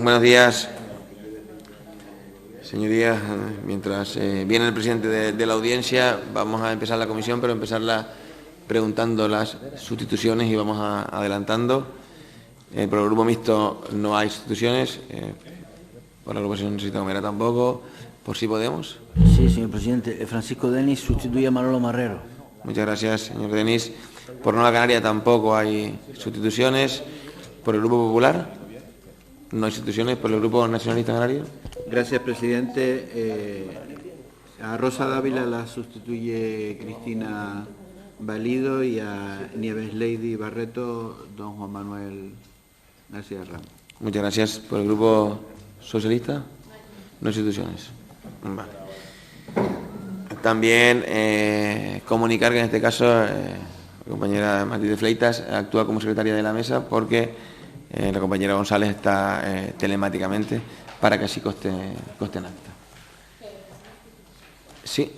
Buenos días, señorías. Mientras viene el presidente de la audiencia, vamos a empezar la comisión, pero empezarla preguntando las sustituciones y vamos adelantando. Por el Grupo Mixto no hay sustituciones, por la agrupación Necesita Comer tampoco. ¿Por si podemos? Sí, señor presidente. Francisco Denis sustituye a Manolo Marrero. Muchas gracias, señor Denis. Por Nueva Canaria tampoco hay sustituciones. Por el Grupo Popular no hay sustituciones. Por el Grupo Nacionalista Canario. Gracias, presidente. A Rosa Dávila la sustituye Cristina Valido y a Nieves Lady Barreto, don Juan Manuel García Ramos. Muchas gracias. Por el Grupo Socialista no hay sustituciones. Vale. También comunicar que en este caso la compañera Matilde Fleitas actúa como secretaria de la mesa porque la compañera González está telemáticamente para que así conste en acta. Sí,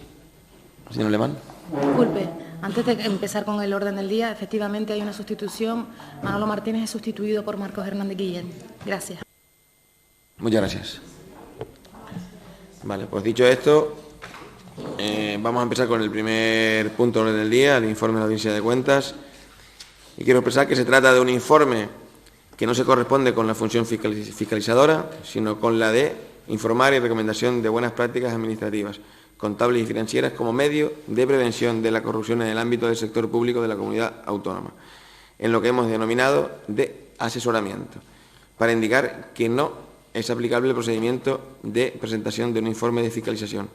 señor Alemán. Disculpe, antes de empezar con el orden del día, efectivamente hay una sustitución. Manolo Martínez es sustituido por Marcos Hernández Guillén. Gracias. Muchas gracias. Vale, pues dicho esto, vamos a empezar con el primer punto del día, el informe de la Audiencia de Cuentas. Y quiero expresar que se trata de un informe que no se corresponde con la función fiscalizadora, sino con la de informar y recomendación de buenas prácticas administrativas, contables y financieras como medio de prevención de la corrupción en el ámbito del sector público de la comunidad autónoma, en lo que hemos denominado de asesoramiento, para indicar que no es aplicable el procedimiento de presentación de un informe de fiscalización.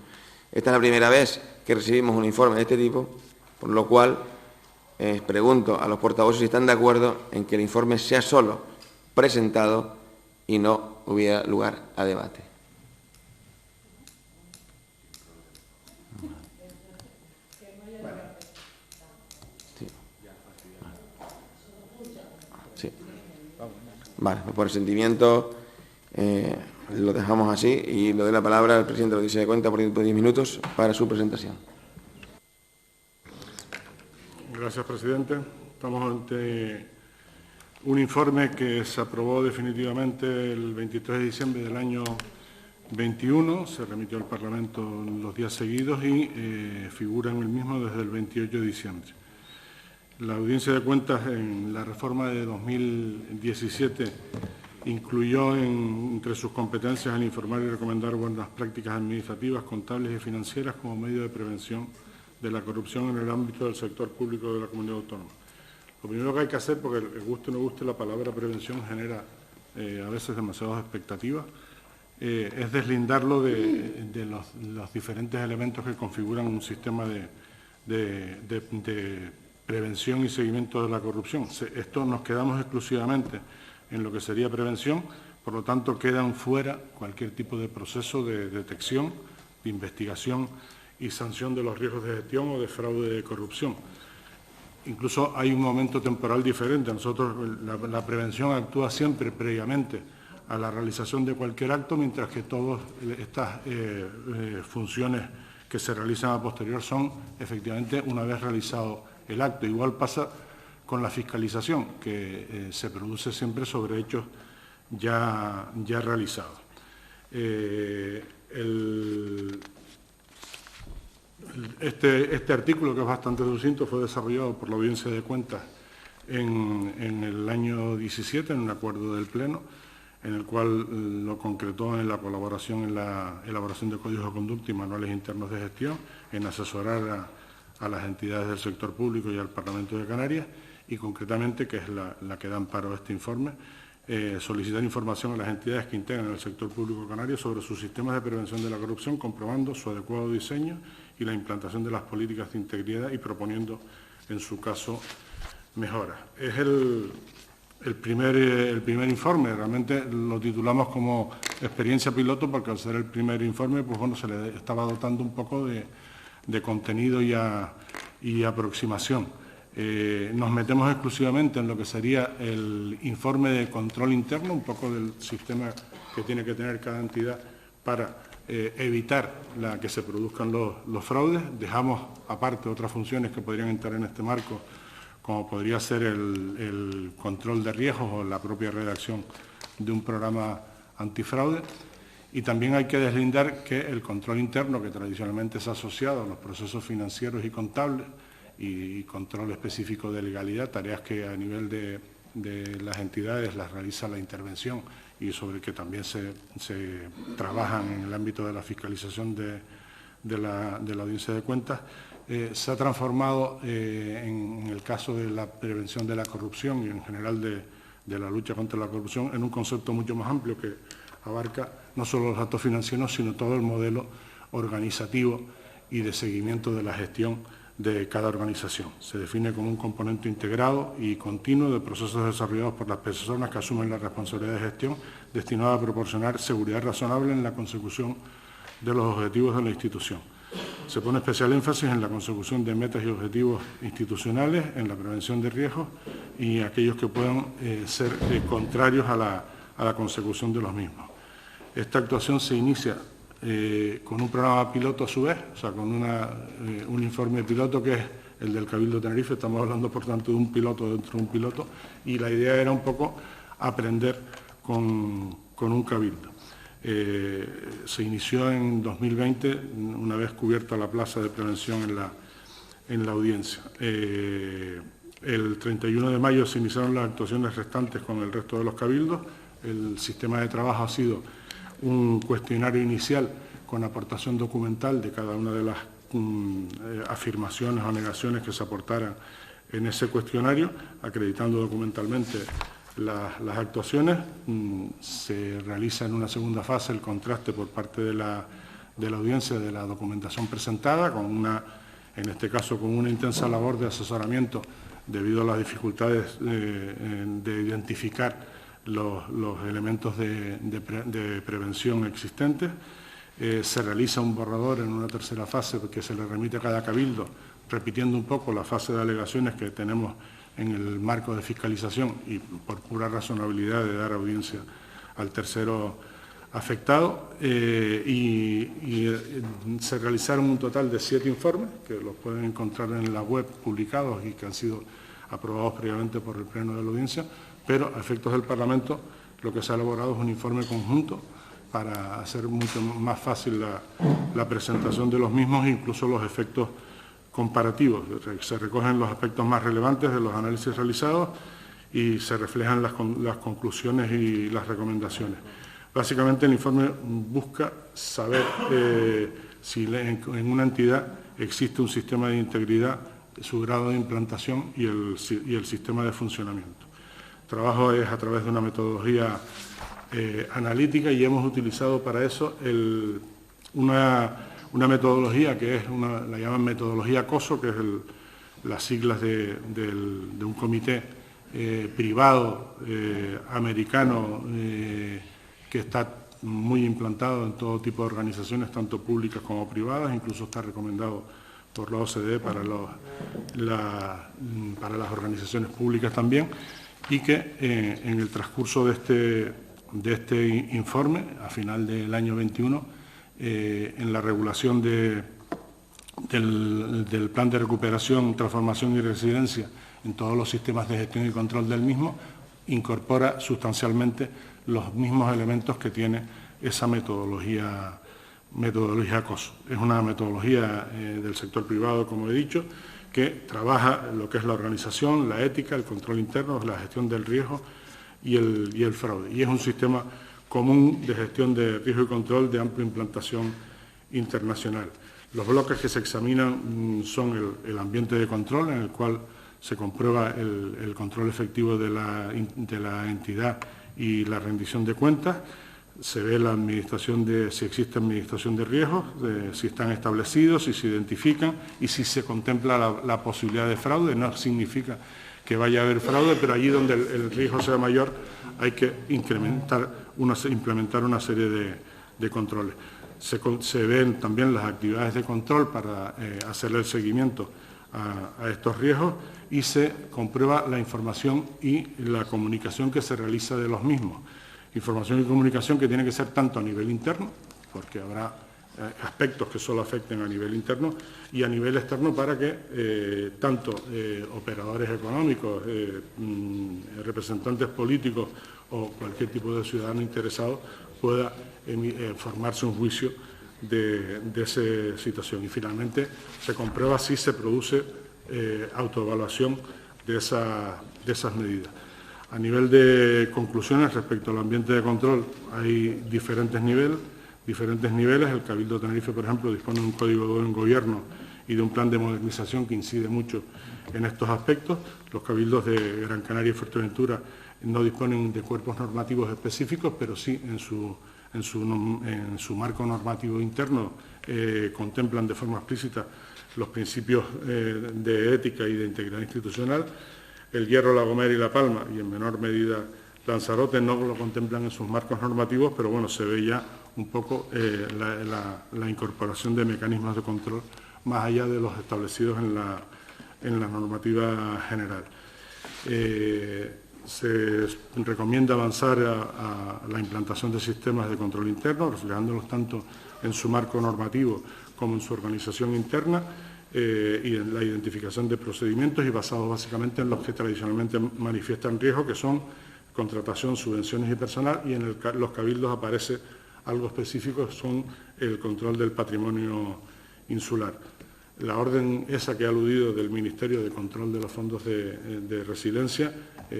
Esta es la primera vez que recibimos un informe de este tipo, por lo cual pregunto a los portavoces si están de acuerdo en que el informe sea solo presentado y no hubiera lugar a debate. Sí. Vale, pues por el sentimiento lo dejamos así y le doy la palabra al presidente de la Audiencia de Cuentas por 10 minutos para su presentación. Gracias, presidente. Estamos ante un informe que se aprobó definitivamente el 23 de diciembre del año 21, se remitió al Parlamento en los días seguidos y figura en el mismo desde el 28 de diciembre. La Audiencia de Cuentas en la reforma de 2017 incluyó entre sus competencias el informar y recomendar buenas prácticas administrativas, contables y financieras como medio de prevención de la corrupción en el ámbito del sector público de la comunidad autónoma. Lo primero que hay que hacer, porque el guste o no guste, la palabra prevención genera a veces demasiadas expectativas, es deslindarlo de los diferentes elementos que configuran un sistema de prevención y seguimiento de la corrupción. Esto nos quedamos exclusivamente en lo que sería prevención, por lo tanto quedan fuera cualquier tipo de proceso de detección, de investigación y sanción de los riesgos de gestión o de fraude de corrupción. Incluso hay un momento temporal diferente. Nosotros, la prevención actúa siempre previamente a la realización de cualquier acto, mientras que todas estas funciones que se realizan a posterior son efectivamente una vez realizado el acto. Igual pasa con la fiscalización, que se produce siempre sobre hechos ya realizados. Este artículo, que es bastante sucinto, fue desarrollado por la Audiencia de Cuentas en el año 17, en un acuerdo del Pleno, en el cual lo concretó en la colaboración en la elaboración de códigos de conducta y manuales internos de gestión, en asesorar a las entidades del sector público y al Parlamento de Canarias, y concretamente, que es la que da amparo a este informe, solicitar información a las entidades que integran el sector público canario sobre sus sistemas de prevención de la corrupción, comprobando su adecuado diseño y la implantación de las políticas de integridad y proponiendo, en su caso, mejoras. Es el primer informe, realmente lo titulamos como experiencia piloto porque al ser el primer informe, pues bueno, se le estaba dotando un poco de contenido y aproximación. Nos metemos exclusivamente en lo que sería el informe de control interno, un poco del sistema que tiene que tener cada entidad para evitar que se produzcan los fraudes. Dejamos aparte otras funciones que podrían entrar en este marco, como podría ser el control de riesgos o la propia redacción de un programa antifraude. Y también hay que deslindar que el control interno, que tradicionalmente es asociado a los procesos financieros y contables y control específico de legalidad, tareas que a nivel de las entidades las realiza la intervención y sobre que también se trabajan en el ámbito de la fiscalización de la audiencia de cuentas, se ha transformado en el caso de la prevención de la corrupción y en general de la lucha contra la corrupción en un concepto mucho más amplio que abarca no solo los datos financieros, sino todo el modelo organizativo y de seguimiento de la gestión de cada organización. Se define como un componente integrado y continuo de procesos desarrollados por las personas que asumen la responsabilidad de gestión destinado a proporcionar seguridad razonable en la consecución de los objetivos de la institución. Se pone especial énfasis en la consecución de metas y objetivos institucionales, en la prevención de riesgos y aquellos que puedan ser contrarios a la consecución de los mismos. Esta actuación se inicia con un programa piloto a su vez, o sea, con un informe piloto que es el del Cabildo de Tenerife. Estamos hablando, por tanto, de un piloto dentro de un piloto, y la idea era un poco aprender con un cabildo. Se inició en 2020, una vez cubierta la plaza de prevención en la audiencia. El 31 de mayo se iniciaron las actuaciones restantes con el resto de los cabildos. El sistema de trabajo ha sido un cuestionario inicial con aportación documental de cada una de las afirmaciones o negaciones que se aportaran en ese cuestionario, acreditando documentalmente las actuaciones. Se realiza en una segunda fase el contraste por parte de la audiencia de la documentación presentada, en este caso con una intensa labor de asesoramiento debido a las dificultades de identificar los elementos de prevención existentes. Se realiza un borrador en una tercera fase que se le remite a cada cabildo, repitiendo un poco la fase de alegaciones que tenemos en el marco de fiscalización y por pura razonabilidad de dar audiencia al tercero afectado. Se realizaron un total de 7 informes, que los pueden encontrar en la web publicados y que han sido aprobados previamente por el Pleno de la Audiencia, pero a efectos del Parlamento lo que se ha elaborado es un informe conjunto para hacer mucho más fácil la presentación de los mismos e incluso los efectos comparativos. Se recogen los aspectos más relevantes de los análisis realizados y se reflejan las conclusiones y las recomendaciones. Básicamente el informe busca saber si en una entidad existe un sistema de integridad, su grado de implantación y el sistema de funcionamiento. El trabajo es a través de una metodología analítica y hemos utilizado para eso una metodología que es la llaman metodología COSO, que es las siglas de un comité privado americano que está muy implantado en todo tipo de organizaciones, tanto públicas como privadas, incluso está recomendado por la OCDE para las organizaciones públicas también, y que en el transcurso de este informe, a final del año 21, en la regulación del plan de recuperación, transformación y resiliencia en todos los sistemas de gestión y control del mismo, incorpora sustancialmente los mismos elementos que tiene esa metodología COSO. Es una metodología del sector privado, como he dicho, que trabaja lo que es la organización, la ética, el control interno, la gestión del riesgo y el fraude. Y es un sistema común de gestión de riesgo y control de amplia implantación internacional. Los bloques que se examinan son el ambiente de control, en el cual se comprueba el control efectivo de la entidad y la rendición de cuentas. Se ve la administración si existe administración de riesgos, si están establecidos, si se identifican y si se contempla la posibilidad de fraude. No significa que vaya a haber fraude, pero allí donde el riesgo sea mayor hay que implementar una serie de controles. Se ven también las actividades de control para hacerle el seguimiento a estos riesgos y se comprueba la información y la comunicación que se realiza de los mismos. Información y comunicación que tiene que ser tanto a nivel interno, porque habrá aspectos que solo afecten a nivel interno, y a nivel externo para que tanto operadores económicos, representantes políticos o cualquier tipo de ciudadano interesado pueda formarse un juicio de esa situación. Y finalmente se comprueba si se produce autoevaluación de esas medidas. A nivel de conclusiones respecto al ambiente de control, hay diferentes niveles. El Cabildo de Tenerife, por ejemplo, dispone de un código de buen gobierno y de un plan de modernización que incide mucho en estos aspectos. Los cabildos de Gran Canaria y Fuerteventura no disponen de cuerpos normativos específicos, pero sí en su marco normativo interno contemplan de forma explícita los principios de ética y de integridad institucional. El Hierro, La Gomera y La Palma, y en menor medida Lanzarote, no lo contemplan en sus marcos normativos, pero bueno, se ve ya un poco la incorporación de mecanismos de control más allá de los establecidos en la normativa general. Se recomienda avanzar a la implantación de sistemas de control interno, reflejándolos tanto en su marco normativo como en su organización interna, y en la identificación de procedimientos y basados básicamente en los que tradicionalmente manifiestan riesgo, que son contratación, subvenciones y personal, y en los cabildos aparece algo específico, son el control del patrimonio insular. La orden esa que ha aludido del Ministerio de Control de los Fondos de Residencia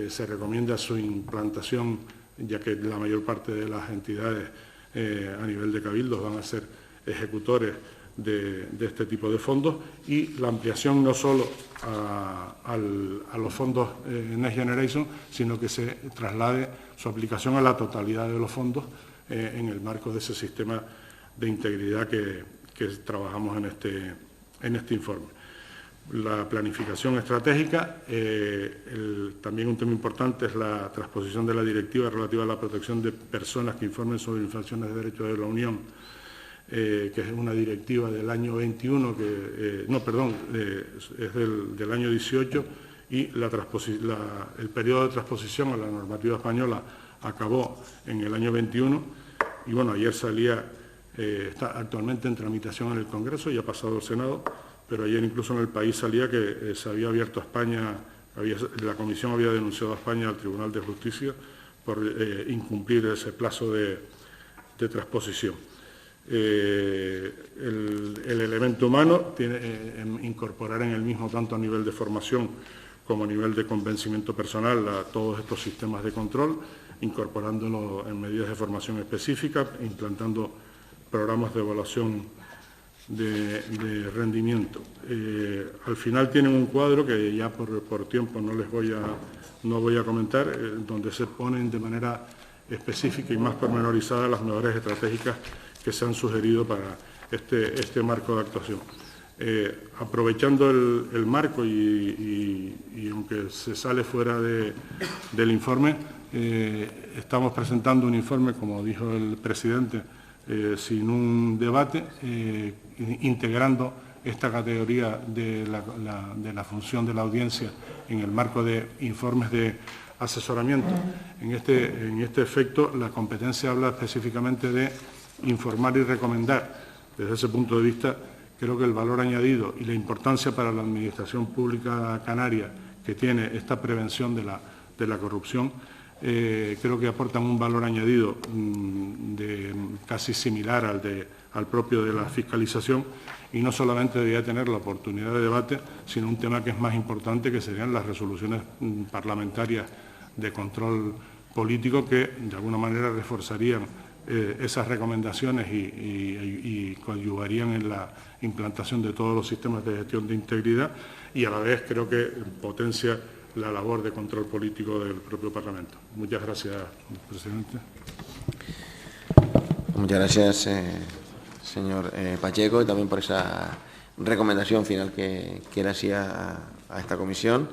se recomienda su implantación, ya que la mayor parte de las entidades a nivel de cabildos van a ser ejecutores de este tipo de fondos, y la ampliación no solo a los fondos Next Generation, sino que se traslade su aplicación a la totalidad de los fondos en el marco de ese sistema de integridad que trabajamos en este informe. La planificación estratégica, también un tema importante es la transposición de la directiva relativa a la protección de personas que informen sobre infracciones de derechos de la Unión, que es una directiva del año 21, es del año 18, y el periodo de transposición a la normativa española acabó en el año 21, y bueno, ayer está actualmente en tramitación en el Congreso y ha pasado al Senado, pero ayer incluso en El País salía que se había abierto a España, la Comisión había denunciado a España al Tribunal de Justicia por incumplir ese plazo de transposición. El elemento humano incorporar en el mismo, tanto a nivel de formación como a nivel de convencimiento personal, a todos estos sistemas de control, incorporándolo en medidas de formación específica, implantando programas de evaluación de rendimiento. Al final tienen un cuadro que ya por tiempo no voy a comentar, donde se ponen de manera específica y más pormenorizada las mejores estratégicas que se han sugerido para este marco de actuación. Aprovechando el marco y aunque se sale fuera del informe, estamos presentando un informe, como dijo el presidente, sin un debate, integrando esta categoría de la función de la audiencia en el marco de informes de asesoramiento. En este efecto, la competencia habla específicamente de informar y recomendar. Desde ese punto de vista, creo que el valor añadido y la importancia para la Administración Pública Canaria que tiene esta prevención de la corrupción, creo que aportan un valor añadido casi similar al propio de la fiscalización, y no solamente debería tener la oportunidad de debate, sino un tema que es más importante, que serían las resoluciones parlamentarias de control político, que de alguna manera reforzarían esas recomendaciones y coadyuvarían en la implantación de todos los sistemas de gestión de integridad, y a la vez creo que potencia la labor de control político del propio Parlamento. Muchas gracias, presidente. Muchas gracias, señor Pacheco, y también por esa recomendación final que le hacía a esta comisión.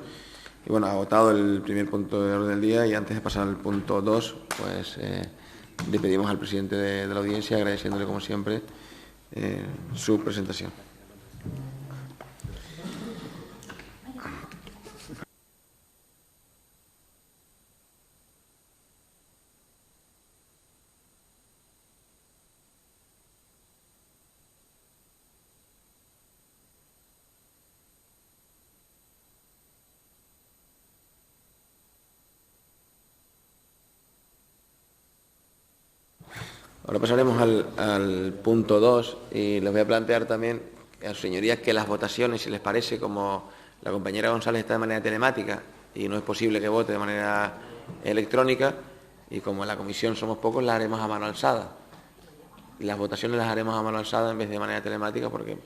Y bueno, agotado el primer punto de orden del día, y antes de pasar al punto 2, pues le pedimos al presidente de la audiencia, agradeciéndole como siempre su presentación. Ahora pasaremos al punto 2 y les voy a plantear también a sus señorías que las votaciones, si les parece, como la compañera González está de manera telemática y no es posible que vote de manera electrónica, y como en la comisión somos pocos, las haremos a mano alzada. Y las votaciones las haremos a mano alzada en vez de manera telemática, porque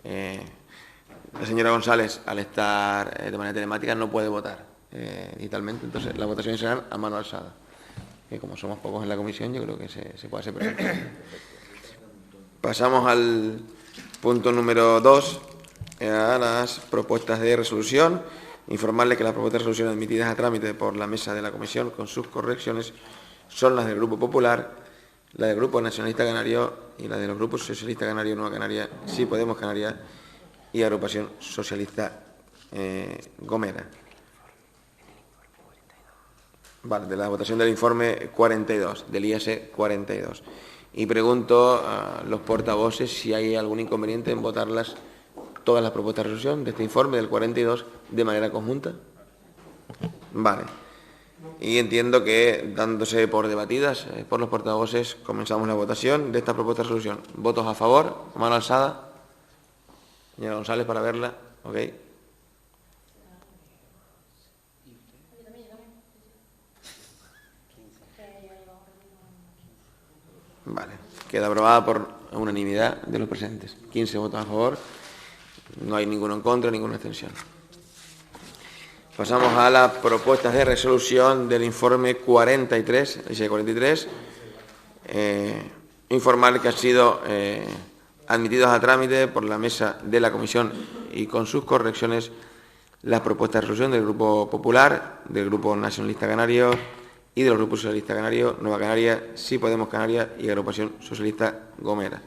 la señora González, al estar de manera telemática, no puede votar digitalmente, entonces las votaciones serán a mano alzada. Que como somos pocos en la comisión, yo creo que se puede hacer perfectamente. Pasamos al punto número 2, a las propuestas de resolución. Informarles que las propuestas de resolución admitidas a trámite por la mesa de la comisión con sus correcciones son las del Grupo Popular, la del Grupo Nacionalista Canario y la de los grupos Socialista Canario, Nueva Canaria, Sí Podemos Canarias y Agrupación Socialista Gomera. Vale, de la votación del informe 42, del IAS 42. Y pregunto a los portavoces si hay algún inconveniente en votarlas todas las propuestas de resolución de este informe del 42 de manera conjunta. Vale. Y entiendo que, dándose por debatidas por los portavoces, comenzamos la votación de esta propuesta de resolución. ¿Votos a favor? Mano alzada. Señora González, para verla. Ok. Vale. Queda aprobada por unanimidad de los presentes. 15 votos a favor. No hay ninguno en contra, ninguna abstención. Pasamos a las propuestas de resolución del informe 43, el 43. Informar que han sido admitidos a trámite por la mesa de la comisión y con sus correcciones las propuestas de resolución del Grupo Popular, del Grupo Nacionalista Canario y de los Grupos Socialista Canario, Nueva Canaria, Sí Podemos Canarias y Agrupación Socialista Gomera.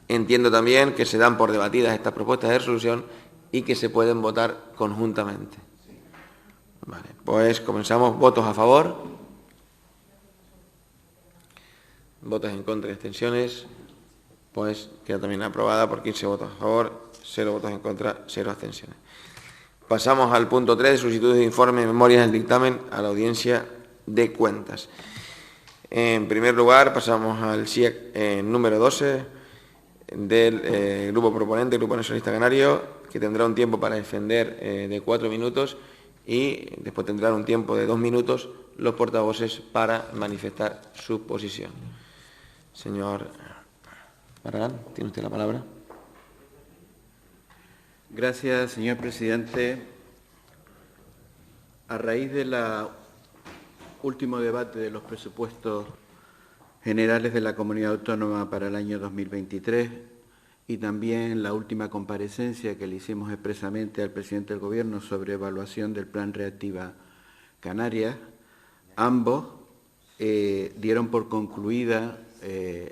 Entiendo también que se dan por debatidas estas propuestas de resolución y que se pueden votar conjuntamente. Vale, pues comenzamos. ¿Votos a favor? ¿Votos en contra y abstenciones? Pues queda también aprobada por 15 votos a favor, 0 votos en contra, 0 abstenciones. Pasamos al punto 3, solicitudes de informe y memorias del dictamen a la audiencia de cuentas. En primer lugar, pasamos al SIEC número 12 del grupo proponente, Grupo Nacionalista Canario, que tendrá un tiempo para defender de 4 minutos y después tendrán un tiempo de 2 minutos los portavoces para manifestar su posición. Señor Barragán, tiene usted la palabra. Gracias, señor presidente. A raíz del último debate de los presupuestos generales de la Comunidad Autónoma para el año 2023 y también la última comparecencia que le hicimos expresamente al presidente del Gobierno sobre evaluación del Plan Reactiva Canarias, ambos dieron por concluida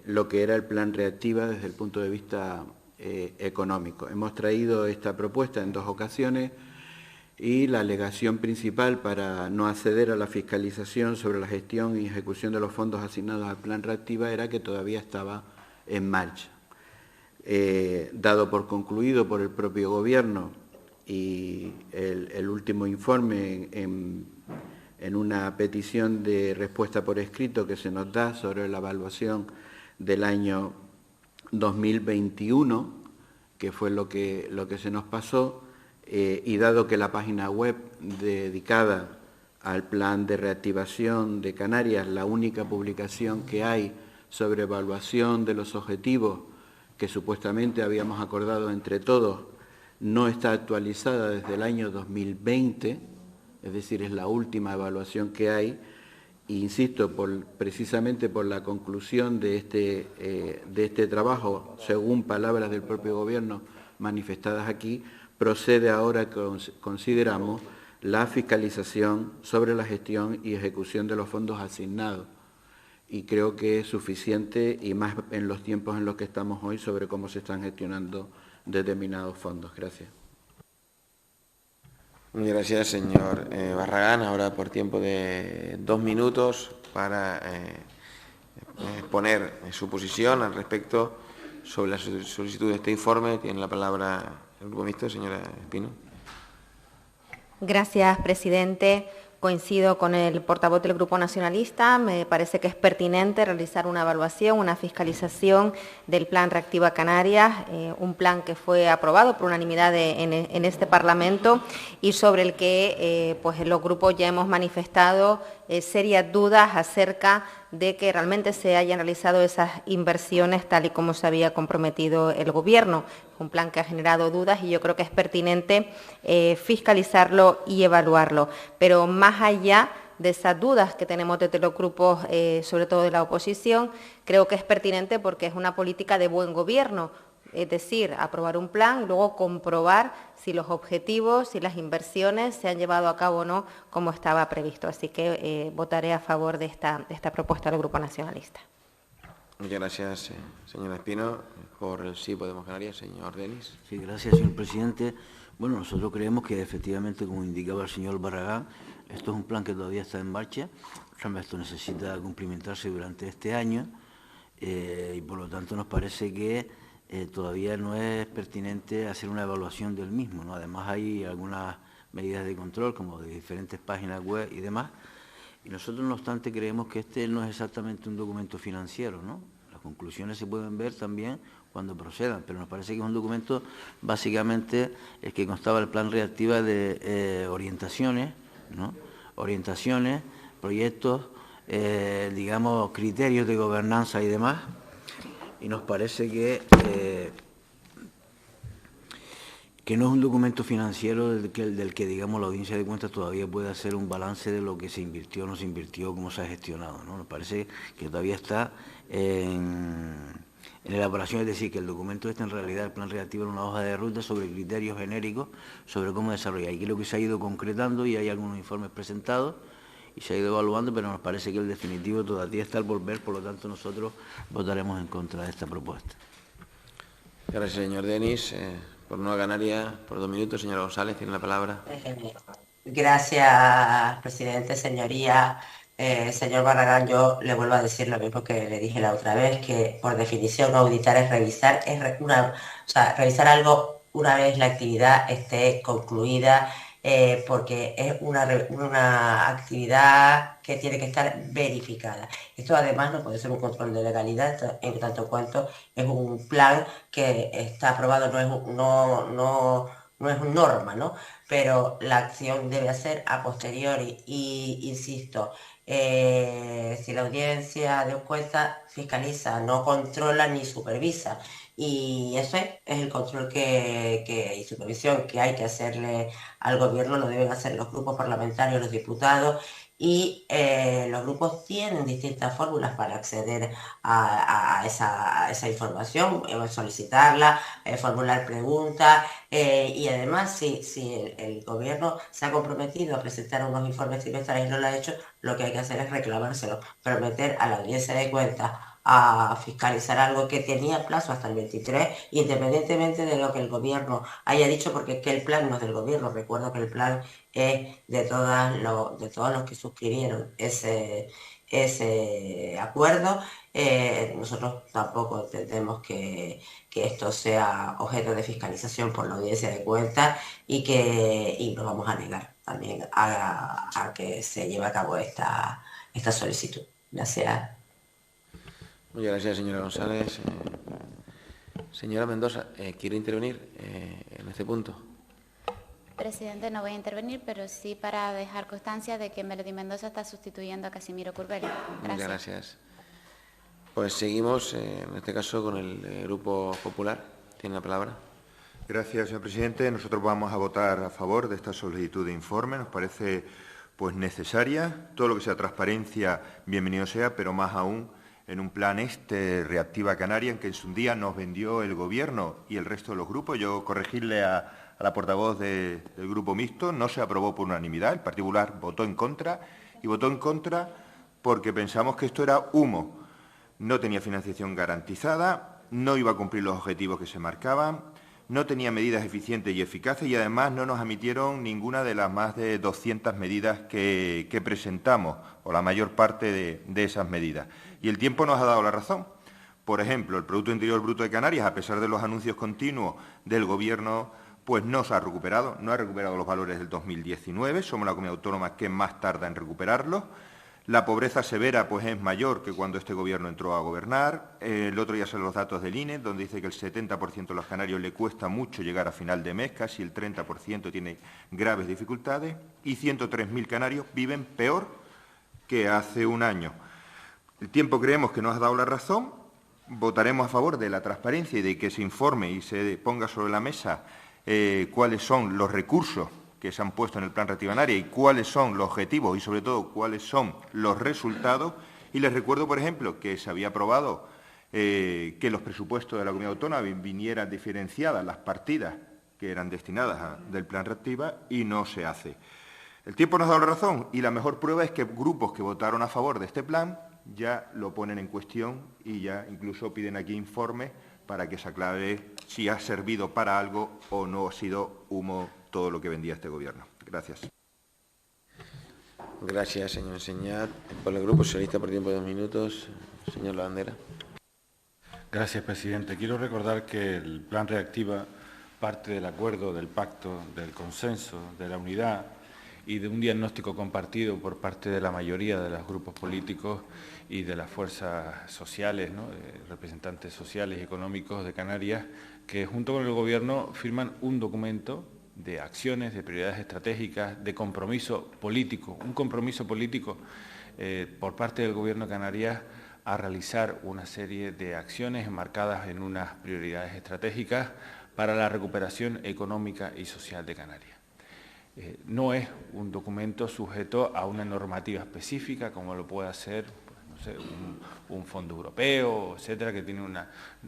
lo que era el Plan Reactiva desde el punto de vista económico. Hemos traído esta propuesta en 2 ocasiones y la alegación principal para no acceder a la fiscalización sobre la gestión y ejecución de los fondos asignados al Plan Reactiva era que todavía estaba en marcha. Dado por concluido por el propio Gobierno y el último informe en una petición de respuesta por escrito que se nos da sobre la evaluación del año 2021, que fue lo que se nos pasó, y dado que la página web dedicada al plan de reactivación de Canarias, la única publicación que hay sobre evaluación de los objetivos que supuestamente habíamos acordado entre todos, no está actualizada desde el año 2020, es decir, es la última evaluación que hay, e insisto, precisamente por la conclusión de este trabajo, según palabras del propio Gobierno manifestadas aquí, procede ahora, consideramos, la fiscalización sobre la gestión y ejecución de los fondos asignados. Y creo que es suficiente, y más en los tiempos en los que estamos hoy, sobre cómo se están gestionando determinados fondos. Gracias. Muchas gracias, señor Barragán. Ahora por tiempo de 2 minutos para exponer su posición al respecto sobre la solicitud de este informe. Tiene la palabra el Grupo Mixto, señora Espino. Gracias, presidente. coincido con el portavoz del Grupo Nacionalista. Me parece que es pertinente realizar una evaluación, una fiscalización del Plan Reactiva Canarias, un plan que fue aprobado por unanimidad en este Parlamento y sobre el que pues los grupos ya hemos manifestado serias dudas acerca de que realmente se hayan realizado esas inversiones tal y como se había comprometido el Gobierno. Un plan que ha generado dudas y yo creo que es pertinente fiscalizarlo y evaluarlo. Pero más allá de esas dudas que tenemos desde los grupos, sobre todo de la oposición, creo que es pertinente porque es una política de buen gobierno. Es decir, aprobar un plan y luego comprobar si los objetivos, si las inversiones se han llevado a cabo o no como estaba previsto. Así que votaré a favor de esta propuesta del Grupo Nacionalista. Muchas gracias, señora Espino. Por el Sí Podemos Canarias, señor Denis. Sí, gracias, señor presidente. Bueno, nosotros creemos que efectivamente, como indicaba el señor Barragán, esto es un plan que todavía está en marcha. Esto necesita cumplimentarse durante este año y por lo tanto nos parece que todavía no es pertinente hacer una evaluación del mismo, ¿no? Además hay algunas medidas de control, como de diferentes páginas web y demás, y nosotros, no obstante, creemos que este no es exactamente un documento financiero, ¿no? Las conclusiones se pueden ver también cuando procedan, pero nos parece que es un documento, básicamente, el que constaba el plan Reactiva de orientaciones, ¿no? Orientaciones, proyectos, digamos, criterios de gobernanza y demás, y nos parece que no es un documento financiero del que, digamos, la audiencia de cuentas todavía puede hacer un balance de lo que se invirtió o no se invirtió, cómo se ha gestionado, ¿no? Nos parece que todavía está en elaboración, es decir, que el documento en realidad, el plan reactivo, es una hoja de ruta sobre criterios genéricos sobre cómo desarrollar. Y creo que se ha ido concretando y hay algunos informes presentados y se ha ido evaluando, pero nos parece que el definitivo todavía está al volver, por lo tanto nosotros votaremos en contra de esta propuesta. Gracias, señor Denis. Por Nueva Canaria, por 2 minutos, señora González, tiene la palabra. Gracias, presidente, señoría. Señor Barragán, yo le vuelvo a decir lo mismo que le dije la otra vez, que por definición auditar es revisar, revisar algo una vez la actividad esté concluida, porque es una actividad que tiene que estar verificada. Esto además no puede ser un control de legalidad, en tanto cuanto es un plan que está aprobado, no es una norma, ¿no? Pero la acción debe ser a posteriori y, insisto, si la audiencia de cuentas fiscaliza, no controla ni supervisa, y eso es el control y supervisión que hay que hacerle al gobierno, lo deben hacer los grupos parlamentarios, los diputados, y los grupos tienen distintas fórmulas para acceder a esa información, solicitarla, formular preguntas, y además si el gobierno se ha comprometido a presentar unos informes trimestrales y no lo ha hecho, lo que hay que hacer es reclamárselo, prometer a la audiencia de cuentas a fiscalizar algo que tenía plazo hasta el 23, independientemente de lo que el gobierno haya dicho, porque es que el plan no es del gobierno. Recuerdo que el plan es de todos los que suscribieron ese acuerdo. Nosotros tampoco entendemos que esto sea objeto de fiscalización por la audiencia de cuentas y nos vamos a negar también a que se lleve a cabo esta solicitud. Gracias. Muchas gracias, señora González. Señora Mendoza, ¿quiere intervenir en este punto? Presidente, no voy a intervenir, pero sí para dejar constancia de que Melody Mendoza está sustituyendo a Casimiro Curbelo. Gracias. Muchas gracias. Pues seguimos, en este caso, con el Grupo Popular. Tiene la palabra. Gracias, señor presidente. Nosotros vamos a votar a favor de esta solicitud de informe. Nos parece pues necesaria. Todo lo que sea transparencia, bienvenido sea, pero más aún en un plan Reactiva Canarias, en que en su día nos vendió el Gobierno y el resto de los grupos. Yo corregirle a la portavoz del Grupo Mixto, no se aprobó por unanimidad, el Partido Popular votó en contra, y votó en contra porque pensamos que esto era humo. No tenía financiación garantizada, no iba a cumplir los objetivos que se marcaban, no tenía medidas eficientes y eficaces y además no nos admitieron ninguna de las más de 200 medidas que presentamos, o la mayor parte de esas medidas. Y el tiempo nos ha dado la razón. Por ejemplo, el Producto Interior Bruto de Canarias, a pesar de los anuncios continuos del Gobierno, pues no se ha recuperado, no ha recuperado los valores del 2019, somos la comunidad autónoma que más tarda en recuperarlos. La pobreza severa pues es mayor que cuando este Gobierno entró a gobernar. El otro día salen los datos del INE, donde dice que el 70% de los canarios le cuesta mucho llegar a final de mes, casi el 30% tiene graves dificultades, y 103.000 canarios viven peor que hace un año. El tiempo creemos que nos ha dado la razón, votaremos a favor de la transparencia y de que se informe y se ponga sobre la mesa cuáles son los recursos que se han puesto en el Plan Reactiva Canaria y cuáles son los objetivos y, sobre todo, cuáles son los resultados. Y les recuerdo, por ejemplo, que se había aprobado que los presupuestos de la Comunidad Autónoma vinieran diferenciadas las partidas que eran destinadas del Plan Reactiva y no se hace. El tiempo nos ha dado la razón y la mejor prueba es que grupos que votaron a favor de este plan ya lo ponen en cuestión y ya incluso piden aquí informes para que se aclare si ha servido para algo o no ha sido humo todo lo que vendía este Gobierno. Gracias. Gracias, señor Señat. Por el Grupo Socialista, por tiempo de 2 minutos, señor Lavandera. Gracias, presidente. Quiero recordar que el Plan Reactiva parte del acuerdo, del pacto, del consenso, de la unidad y de un diagnóstico compartido por parte de la mayoría de los grupos políticos y de las fuerzas sociales, ¿no?, representantes sociales y económicos de Canarias, que junto con el Gobierno firman un documento de acciones, de prioridades estratégicas, de compromiso político, un compromiso político por parte del Gobierno de Canarias a realizar una serie de acciones enmarcadas en unas prioridades estratégicas para la recuperación económica y social de Canarias. No es un documento sujeto a una normativa específica, como lo puede hacer, pues, no sé, un fondo europeo, etcétera, que tiene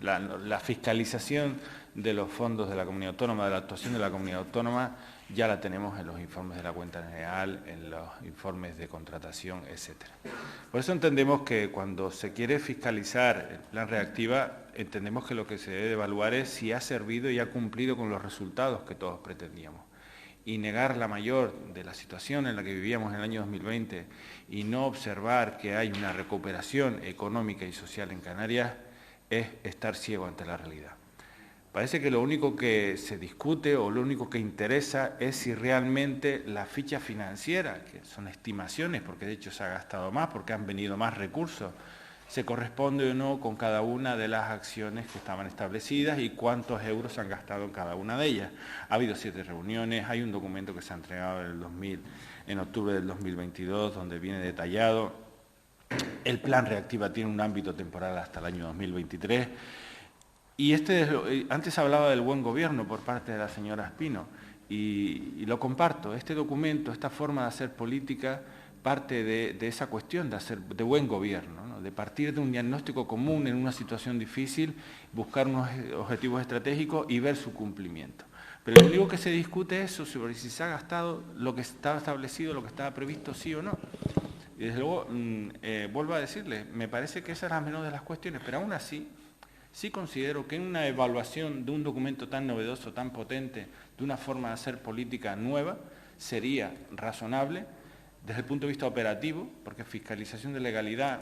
la fiscalización de los fondos de la comunidad autónoma, de la actuación de la comunidad autónoma, ya la tenemos en los informes de la cuenta general, en los informes de contratación, etcétera. Por eso entendemos que cuando se quiere fiscalizar el Plan Reactiva, entendemos que lo que se debe evaluar es si ha servido y ha cumplido con los resultados que todos pretendíamos. Y negar la mayor de la situación en la que vivíamos en el año 2020 y no observar que hay una recuperación económica y social en Canarias es estar ciego ante la realidad. Parece que lo único que se discute o lo único que interesa es si realmente la ficha financiera, que son estimaciones, porque de hecho se ha gastado más, porque han venido más recursos, se corresponde o no con cada una de las acciones que estaban establecidas y cuántos euros se han gastado en cada una de ellas. Ha habido 7 reuniones, hay un documento que se ha entregado en octubre del 2022, donde viene detallado. El Plan Reactiva tiene un ámbito temporal hasta el año 2023. Y antes hablaba del buen gobierno por parte de la señora Espino, y lo comparto. Este documento, esta forma de hacer política, parte de esa cuestión de buen gobierno, ¿no?, de partir de un diagnóstico común en una situación difícil, buscar unos objetivos estratégicos y ver su cumplimiento. Pero lo único que se discute es sobre si se ha gastado lo que estaba establecido, lo que estaba previsto, sí o no. Y desde luego, vuelvo a decirle, me parece que esa es la menor de las cuestiones, pero aún así, sí considero que en una evaluación de un documento tan novedoso, tan potente, de una forma de hacer política nueva, sería razonable desde el punto de vista operativo, porque fiscalización de legalidad,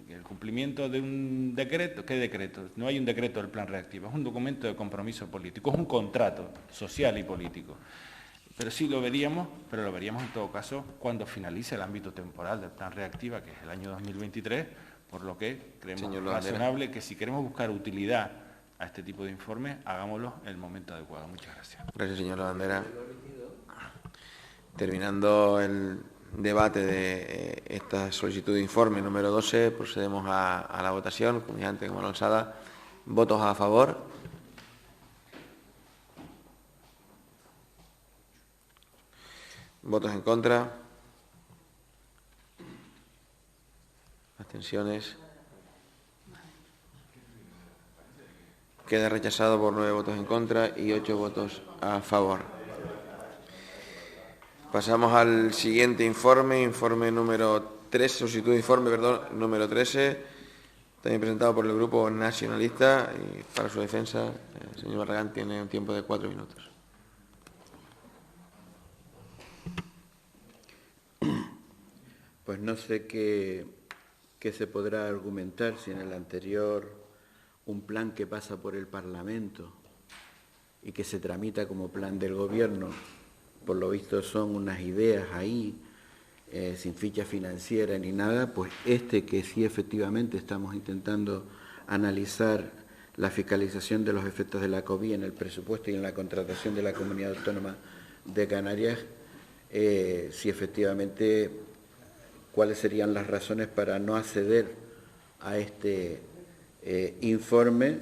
el cumplimiento de un decreto, ¿qué decreto? No hay un decreto del Plan Reactiva, es un documento de compromiso político, es un contrato social y político. Pero sí lo veríamos, pero lo veríamos en todo caso cuando finalice el ámbito temporal del Plan Reactiva, que es el año 2023, por lo que creemos razonable que si queremos buscar utilidad a este tipo de informes, hagámoslo en el momento adecuado. Muchas gracias. Gracias, señor Lavandera. Terminando el debate de esta solicitud de informe número 12, procedemos a la votación. Como ya antes, como Alonsada, ¿votos a favor? ¿Votos en contra? ¿Abstenciones? Queda rechazado por 9 votos en contra y 8 votos a favor. Pasamos al siguiente informe número 13, solicitud de informe, número 13, también presentado por el Grupo Nacionalista, y para su defensa, el señor Barragán tiene un tiempo de 4 minutos. Pues no sé qué se podrá argumentar si en el anterior un plan que pasa por el Parlamento y que se tramita como plan del Gobierno, por lo visto son unas ideas ahí, sin ficha financiera ni nada, pues que sí efectivamente estamos intentando analizar la fiscalización de los efectos de la COVID en el presupuesto y en la contratación de la Comunidad Autónoma de Canarias, si efectivamente cuáles serían las razones para no acceder a este informe,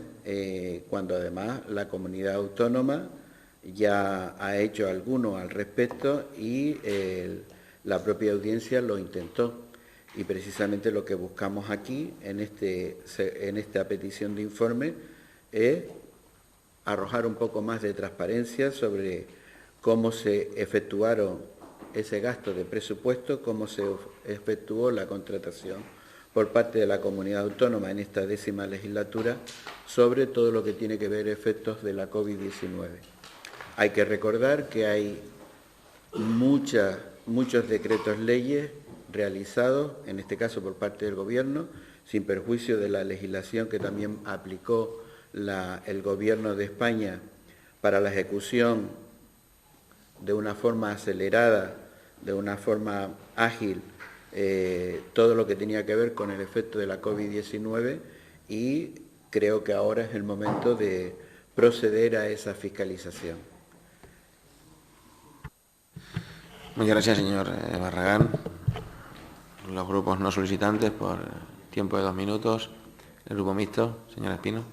cuando además la Comunidad Autónoma ya ha hecho alguno al respecto y la propia audiencia lo intentó. Y precisamente lo que buscamos aquí, en esta petición de informe, es arrojar un poco más de transparencia sobre cómo se efectuaron ese gasto de presupuesto, cómo se efectuó la contratación por parte de la Comunidad Autónoma en esta 10ª legislatura sobre todo lo que tiene que ver efectos de la COVID-19. Hay que recordar que hay muchos decretos leyes realizados, en este caso por parte del Gobierno, sin perjuicio de la legislación que también aplicó el Gobierno de España para la ejecución de una forma acelerada, de una forma ágil, todo lo que tenía que ver con el efecto de la COVID-19 y creo que ahora es el momento de proceder a esa fiscalización. Muchas gracias, señor Barragán. Los grupos no solicitantes por tiempo de 2 minutos. El grupo mixto, señora Espino.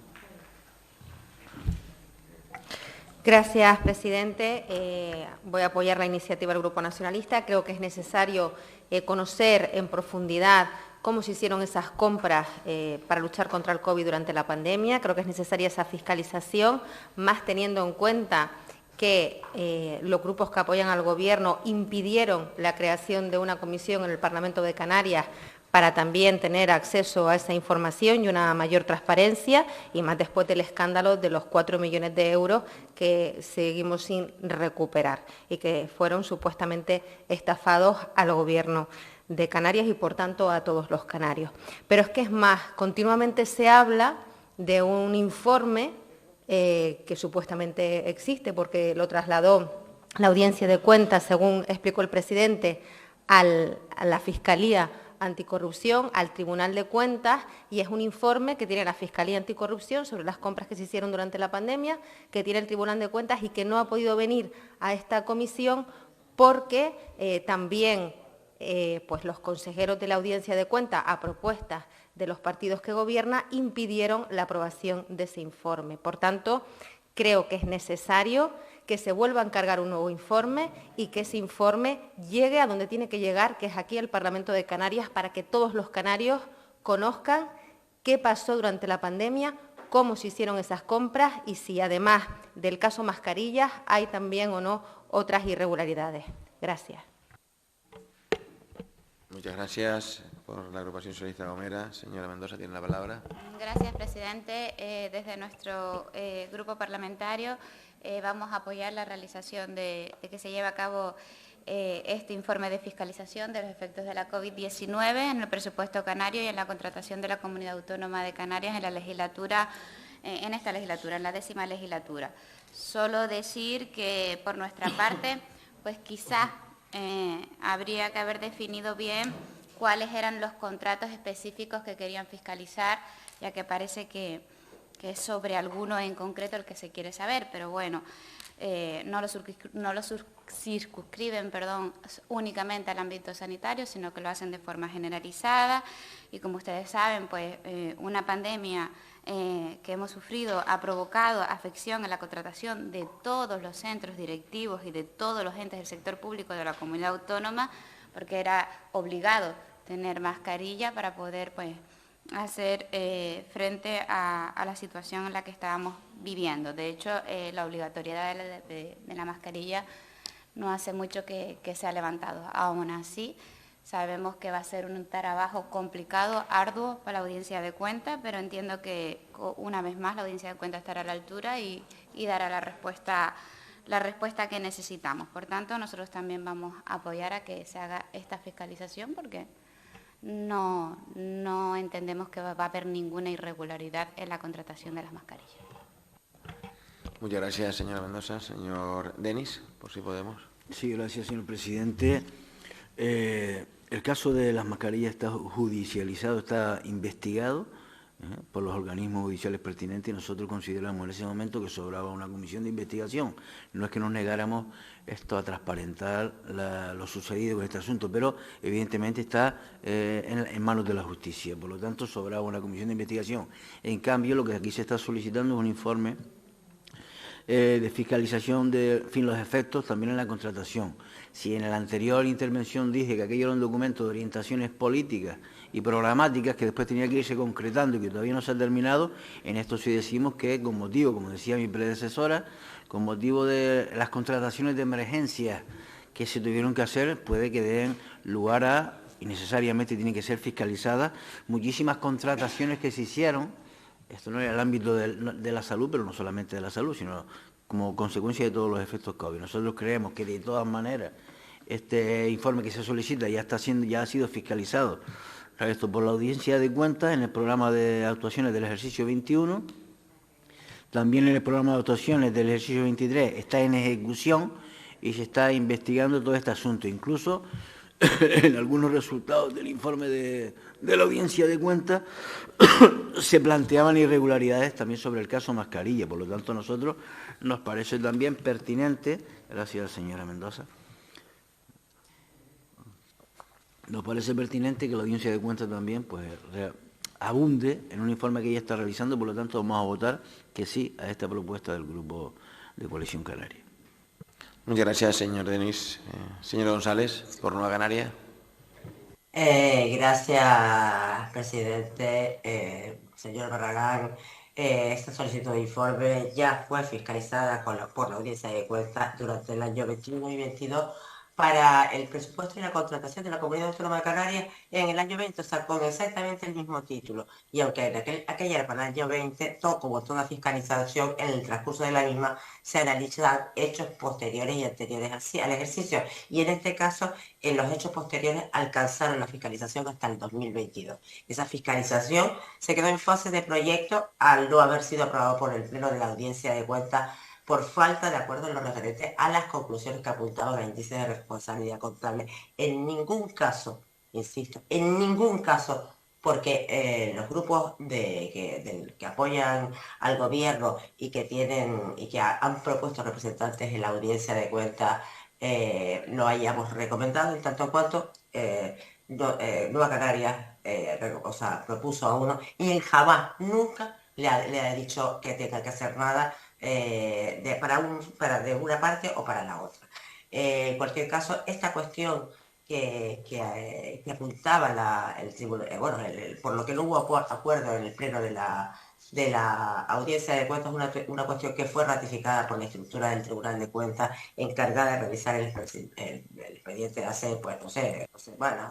Gracias, presidente. Voy a apoyar la iniciativa del Grupo Nacionalista. Creo que es necesario conocer en profundidad cómo se hicieron esas compras para luchar contra el COVID durante la pandemia. Creo que es necesaria esa fiscalización, más teniendo en cuenta que los grupos que apoyan al Gobierno impidieron la creación de una comisión en el Parlamento de Canarias para también tener acceso a esa información y una mayor transparencia, y más después del escándalo de los 4 millones de euros que seguimos sin recuperar y que fueron supuestamente estafados al Gobierno de Canarias y, por tanto, a todos los canarios. Pero es que es más, continuamente se habla de un informe que supuestamente existe, porque lo trasladó la Audiencia de Cuentas, según explicó el presidente, a la Fiscalía Anticorrupción, al Tribunal de Cuentas, y es un informe que tiene la Fiscalía Anticorrupción sobre las compras que se hicieron durante la pandemia, que tiene el Tribunal de Cuentas y que no ha podido venir a esta comisión porque también pues los consejeros de la Audiencia de Cuentas, a propuestas de los partidos que gobiernan, impidieron la aprobación de ese informe. Por tanto, creo que es necesario que se vuelva a encargar un nuevo informe y que ese informe llegue a donde tiene que llegar, que es aquí al Parlamento de Canarias, para que todos los canarios conozcan qué pasó durante la pandemia, cómo se hicieron esas compras y si además del caso mascarillas hay también o no otras irregularidades. Gracias. Muchas gracias. Por la agrupación socialista Gomera, señora Mendoza, tiene la palabra. Gracias, presidente. Desde nuestro grupo parlamentario vamos a apoyar la realización de que se lleve a cabo este informe de fiscalización de los efectos de la COVID-19 en el presupuesto canario y en la contratación de la Comunidad Autónoma de Canarias en la legislatura, en esta legislatura, en la 10ª legislatura. Solo decir que por nuestra parte, pues quizás habría que haber definido bien cuáles eran los contratos específicos que querían fiscalizar, ya que parece que es sobre alguno en concreto el que se quiere saber, pero bueno, no lo circunscriben únicamente al ámbito sanitario, sino que lo hacen de forma generalizada. Y como ustedes saben, pues una pandemia que hemos sufrido ha provocado afección en la contratación de todos los centros directivos y de todos los entes del sector público de la comunidad autónoma, porque era obligado tener mascarilla para poder pues hacer frente a la situación en la que estábamos viviendo. De hecho, la obligatoriedad de la mascarilla no hace mucho que se ha levantado. Aún así, sabemos que va a ser un trabajo complicado, arduo para la Audiencia de Cuentas, pero entiendo que una vez más la Audiencia de Cuentas estará a la altura y dará la respuesta que necesitamos. Por tanto, nosotros también vamos a apoyar a que se haga esta fiscalización porque no entendemos que va a haber ninguna irregularidad en la contratación de las mascarillas. Muchas gracias, señora Mendoza. Señor Denis, por si podemos. Sí, gracias, señor presidente. El caso de las mascarillas está judicializado, está investigado por los organismos judiciales pertinentes y nosotros consideramos en ese momento que sobraba una comisión de investigación. No es que nos negáramos esto a transparentar lo sucedido con este asunto, pero evidentemente está en manos de la justicia. Por lo tanto, sobraba una comisión de investigación. En cambio, lo que aquí se está solicitando es un informe de fiscalización de los efectos también en la contratación. Si en la anterior intervención dije que aquello era un documento de orientaciones políticas y programáticas que después tenía que irse concretando y que todavía no se ha terminado, en esto sí decimos que con motivo, como decía mi predecesora, con motivo de las contrataciones de emergencia que se tuvieron que hacer, puede que den lugar a, y necesariamente tienen que ser fiscalizadas, muchísimas contrataciones que se hicieron. Esto no es el ámbito de la salud, pero no solamente de la salud, sino como consecuencia de todos los efectos COVID. Nosotros creemos que de todas maneras este informe que se solicita ya ha sido fiscalizado esto por la Audiencia de Cuentas en el programa de actuaciones del ejercicio 21. También en el programa de actuaciones del ejercicio 23 está en ejecución y se está investigando todo este asunto. Incluso en algunos resultados del informe de la Audiencia de Cuentas se planteaban irregularidades también sobre el caso Mascarilla. Por lo tanto, a nosotros nos parece también pertinente, gracias señora Mendoza, nos parece pertinente que la Audiencia de Cuentas también pues abunde en un informe que ella está realizando. Por lo tanto, vamos a votar que sí a esta propuesta del Grupo de Coalición Canaria. Muchas gracias, señor Denis. Señor González, por Nueva Canaria. Gracias, presidente. Señor Barragán, esta solicitud de informe ya fue fiscalizada por la Audiencia de Cuentas durante el año 21 y 22 para el presupuesto y la contratación de la Comunidad Autónoma de Canarias en el año 20, o sea, con exactamente el mismo título. Y aunque aquella era para el año 20, como toda fiscalización, en el transcurso de la misma se analizan hechos posteriores y anteriores al ejercicio. Y en este caso, en los hechos posteriores alcanzaron la fiscalización hasta el 2022. Esa fiscalización se quedó en fase de proyecto al no haber sido aprobado por el Pleno de la Audiencia de Cuentas por falta de acuerdo en lo referente a las conclusiones que apuntaba el índice de responsabilidad contable. En ningún caso, insisto, en ningún caso, porque los grupos que apoyan al gobierno y que han propuesto representantes en la Audiencia de Cuentas lo hayamos recomendado, en tanto en cuanto Nueva Canarias propuso a uno y él jamás, nunca le ha dicho que tenga que hacer nada para de una parte o para la otra. En cualquier caso, esta cuestión que apuntaba el tribunal, por lo que no hubo acuerdo en el pleno de la Audiencia de Cuentas, una cuestión que fue ratificada por la estructura del Tribunal de Cuentas encargada de revisar el expediente de hace, pues, no sé, 2 semanas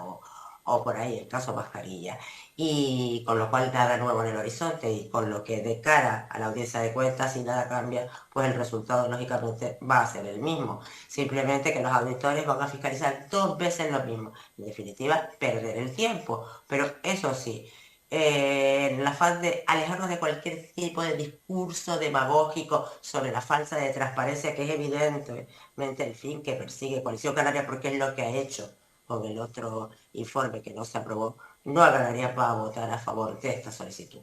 o por ahí, el caso Mascarilla. Y con lo cual nada nuevo en el horizonte y con lo que de cara a la Audiencia de Cuentas, si nada cambia, pues el resultado lógicamente va a ser el mismo. Simplemente que los auditores van a fiscalizar 2 veces lo mismo. En definitiva, perder el tiempo. Pero eso sí, en el afán de alejarnos de cualquier tipo de discurso demagógico sobre la falta de transparencia, que es evidentemente el fin que persigue Coalición Canaria, porque es lo que ha hecho con el otro informe que no se aprobó. Nueva Canaria va a votar a favor de esta solicitud.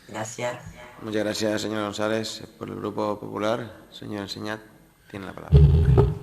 Gracias. Muchas gracias, señor González. Por el Grupo Popular, señor Enseñat, tiene la palabra.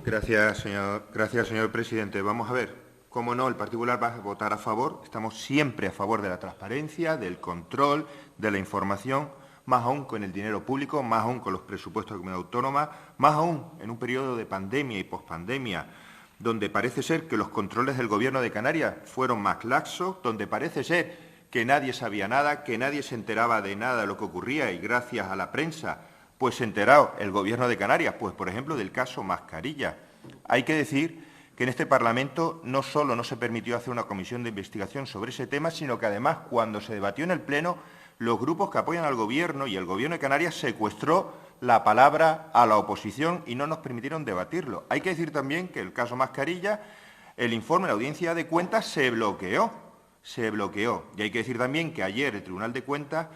Gracias, señor presidente. Vamos a ver, cómo no, el Partido Popular va a votar a favor. Estamos siempre a favor de la transparencia, del control, de la información, más aún con el dinero público, más aún con los presupuestos de la comunidad autónoma, más aún en un periodo de pandemia y pospandemia, donde parece ser que los controles del Gobierno de Canarias fueron más laxos, donde parece ser que nadie sabía nada, que nadie se enteraba de nada de lo que ocurría y gracias a la prensa pues se enteró el Gobierno de Canarias, pues por ejemplo del caso Mascarilla. Hay que decir que en este Parlamento no solo no se permitió hacer una comisión de investigación sobre ese tema, sino que además cuando se debatió en el Pleno, los grupos que apoyan al Gobierno y el Gobierno de Canarias secuestró la palabra a la oposición y no nos permitieron debatirlo. Hay que decir también que el caso Mascarilla, el informe de la Audiencia de Cuentas se bloqueó. Y hay que decir también que ayer el Tribunal de Cuentas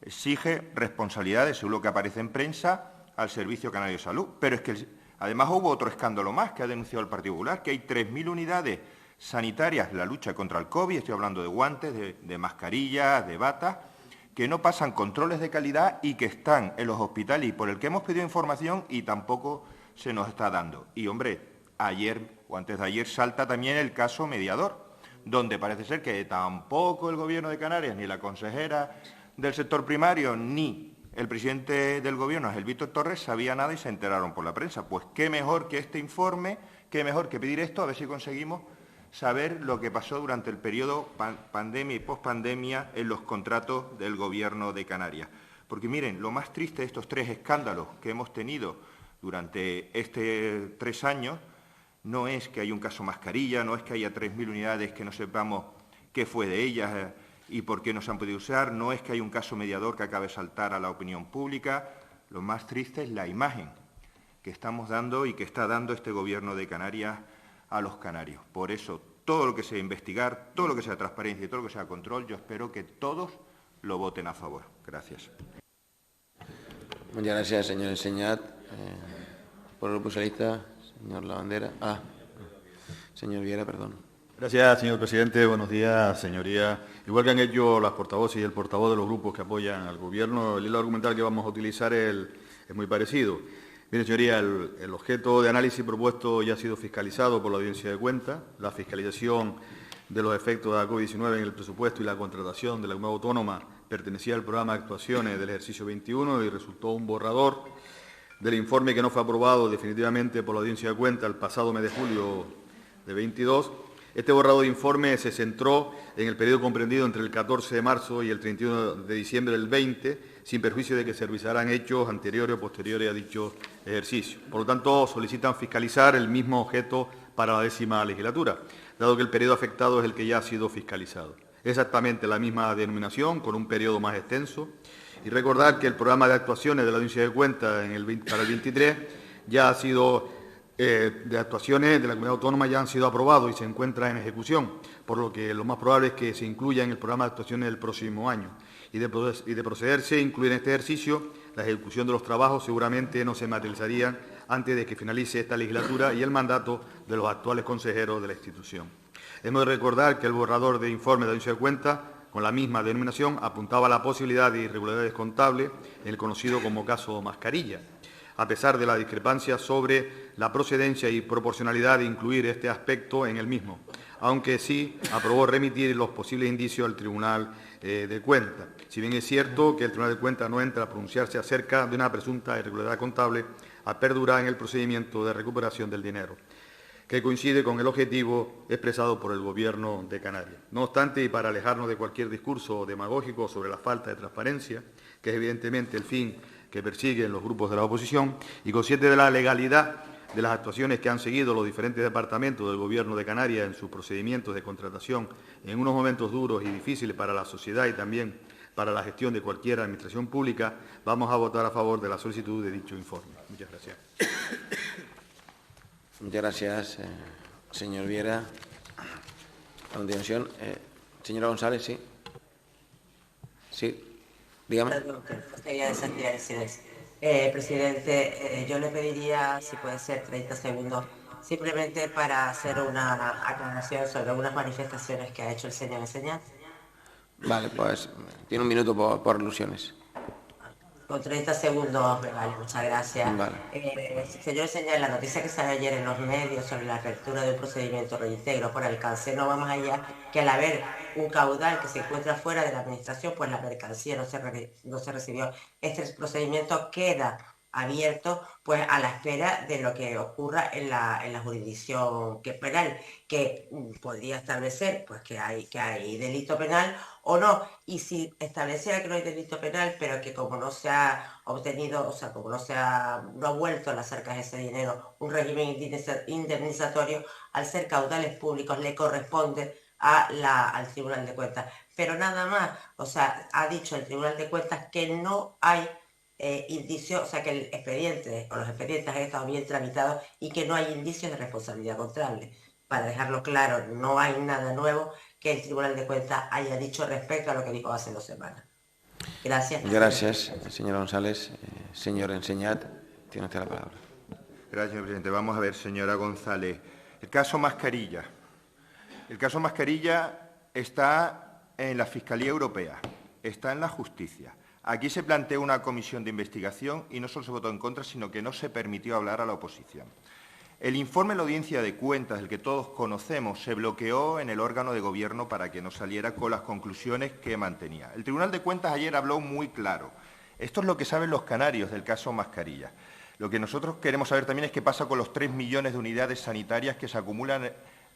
exige responsabilidades, según lo que aparece en prensa, al Servicio Canario de Salud. Pero es que además hubo otro escándalo más que ha denunciado el Partido Popular, que hay 3.000 unidades sanitarias en la lucha contra el COVID, estoy hablando de guantes, de mascarillas, de batas, que no pasan controles de calidad y que están en los hospitales y por el que hemos pedido información y tampoco se nos está dando. Y, hombre, ayer o antes de ayer salta también el caso Mediador, donde parece ser que tampoco el Gobierno de Canarias, ni la consejera del sector primario, ni el presidente del Gobierno, Ángel Víctor Torres, sabía nada y se enteraron por la prensa. Pues qué mejor que este informe, qué mejor que pedir esto, a ver si conseguimos saber lo que pasó durante el periodo pandemia y pospandemia en los contratos del Gobierno de Canarias. Porque miren, lo más triste de estos 3 escándalos que hemos tenido durante estos 3 años no es que haya un caso mascarilla, no es que haya 3.000 unidades que no sepamos qué fue de ellas y por qué no se han podido usar, no es que haya un caso Mediador que acabe de saltar a la opinión pública. Lo más triste es la imagen que estamos dando y que está dando este Gobierno de Canarias a los canarios. Por eso, todo lo que sea investigar, todo lo que sea transparencia y todo lo que sea control, yo espero que todos lo voten a favor. Gracias. Muchas gracias, señor Enseñat. Por el Grupo Socialista, señor Lavandera. Señor Viera, perdón. Gracias, señor presidente. Buenos días, señoría. Igual que han hecho las portavoces y el portavoz de los grupos que apoyan al Gobierno, el hilo argumental que vamos a utilizar es muy parecido. Bien, señoría, el objeto de análisis propuesto ya ha sido fiscalizado por la Audiencia de Cuentas. La fiscalización de los efectos de la COVID-19 en el presupuesto y la contratación de la Comunidad Autónoma pertenecía al programa de actuaciones del ejercicio 21 y resultó un borrador del informe que no fue aprobado definitivamente por la Audiencia de Cuentas el pasado mes de julio de 22. Este borrador de informe se centró en el periodo comprendido entre el 14 de marzo y el 31 de diciembre del 20, sin perjuicio de que se revisarán hechos anteriores o posteriores a dicho ejercicio. Por lo tanto, solicitan fiscalizar el mismo objeto para la 10ª legislatura, dado que el periodo afectado es el que ya ha sido fiscalizado. Exactamente la misma denominación, con un periodo más extenso. Y recordar que el programa de actuaciones de la Audiencia de Cuentas para el 23 ya ha sido de actuaciones de la Comunidad Autónoma ya han sido aprobados y se encuentra en ejecución, por lo que lo más probable es que se incluya en el programa de actuaciones del próximo año. Y de procederse a incluir en este ejercicio, la ejecución de los trabajos seguramente no se materializarían antes de que finalice esta legislatura y el mandato de los actuales consejeros de la institución. Hemos de recordar que el borrador de informe de la Audiencia de Cuentas, con la misma denominación, apuntaba a la posibilidad de irregularidades contables en el conocido como caso Mascarilla, a pesar de la discrepancia sobre la procedencia y proporcionalidad de incluir este aspecto en el mismo, aunque sí aprobó remitir los posibles indicios al Tribunal de Cuentas. Si bien es cierto que el Tribunal de Cuentas no entra a pronunciarse acerca de una presunta irregularidad contable, a perdurar en el procedimiento de recuperación del dinero, que coincide con el objetivo expresado por el Gobierno de Canarias. No obstante, y para alejarnos de cualquier discurso demagógico sobre la falta de transparencia, que es evidentemente el fin que persiguen los grupos de la oposición, y consciente de la legalidad de las actuaciones que han seguido los diferentes departamentos del Gobierno de Canarias en sus procedimientos de contratación en unos momentos duros y difíciles para la sociedad y también para la gestión de cualquier administración pública, vamos a votar a favor de la solicitud de dicho informe. Muchas gracias. Muchas gracias, señor Viera. A continuación, señora González, sí. Sí. Dígame. Perdón, quería desactivar el silencio. Presidente, yo le pediría, si puede ser 30 segundos, simplemente para hacer una aclaración sobre unas manifestaciones que ha hecho el señor Enseñat. Vale, pues tiene un minuto por alusiones. Con 30 segundos, me vale, muchas gracias. Vale. Señor Enseñat, la noticia que salió ayer en los medios sobre la apertura de un procedimiento reintegro por alcance no va más allá que al haber un caudal que se encuentra fuera de la administración, pues la mercancía no se recibió. Este procedimiento queda abierto pues a la espera de lo que ocurra en la jurisdicción penal, que podría establecer pues que hay delito penal o no, y si estableciera que no hay delito penal, pero que como no se ha obtenido, o sea, como no ha vuelto a las arcas ese dinero un régimen indemnizatorio, al ser caudales públicos le corresponde al Tribunal de Cuentas. Pero nada más, o sea, ha dicho el Tribunal de Cuentas que no hay indicios, o sea, que el expediente o los expedientes han estado bien tramitados y que no hay indicios de responsabilidad contable. Para dejarlo claro, no hay nada nuevo que el Tribunal de Cuentas haya dicho respecto a lo que dijo hace 2 semanas. Gracias. Gracias, señora González. Señor Enseñat, tiene usted la palabra. Gracias, señor presidente. Vamos a ver, señora González. El caso Mascarilla. El caso Mascarilla está en la Fiscalía Europea, está en la Justicia. Aquí se planteó una comisión de investigación y no solo se votó en contra, sino que no se permitió hablar a la oposición. El informe de la Audiencia de Cuentas, el que todos conocemos, se bloqueó en el órgano de gobierno para que no saliera con las conclusiones que mantenía. El Tribunal de Cuentas ayer habló muy claro. Esto es lo que saben los canarios del caso Mascarilla. Lo que nosotros queremos saber también es qué pasa con los 3 millones de unidades sanitarias que se acumulan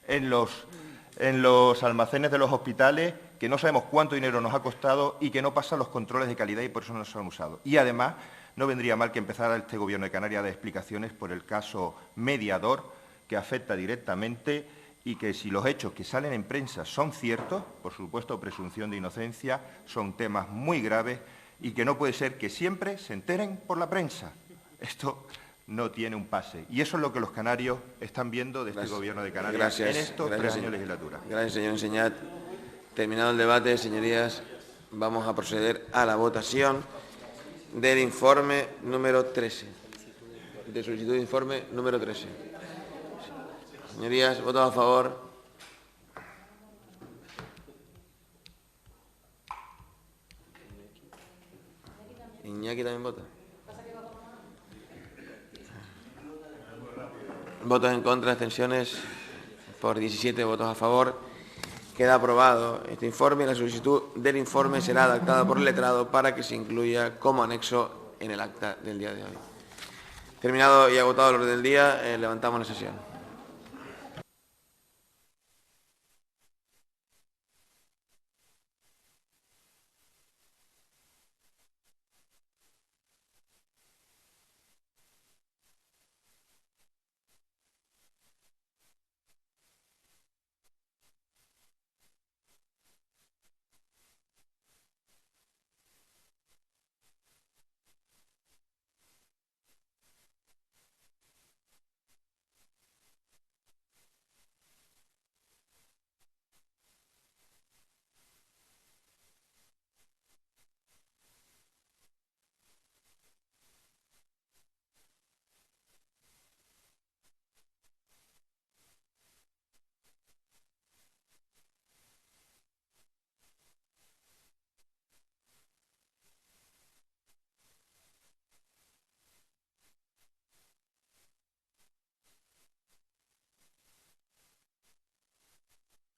en los almacenes de los hospitales, que no sabemos cuánto dinero nos ha costado y que no pasan los controles de calidad y por eso no se han usado. Y además, no vendría mal que empezara este Gobierno de Canarias a dar explicaciones por el caso Mediador, que afecta directamente y que si los hechos que salen en prensa son ciertos, por supuesto, presunción de inocencia, son temas muy graves y que no puede ser que siempre se enteren por la prensa. Esto no tiene un pase. Y eso es lo que los canarios están viendo de este Gobierno de Canarias en estos 3 años de legislatura. Gracias, señor Enseñat. Terminado el debate, señorías, vamos a proceder a la votación del informe número 13. De solicitud de informe número 13. Señorías, votos a favor. Iñaki también vota. Votos en contra, abstenciones por 17 votos a favor. Queda aprobado este informe y la solicitud del informe será adaptada por el letrado para que se incluya como anexo en el acta del día de hoy. Terminado y agotado el orden del día, levantamos la sesión.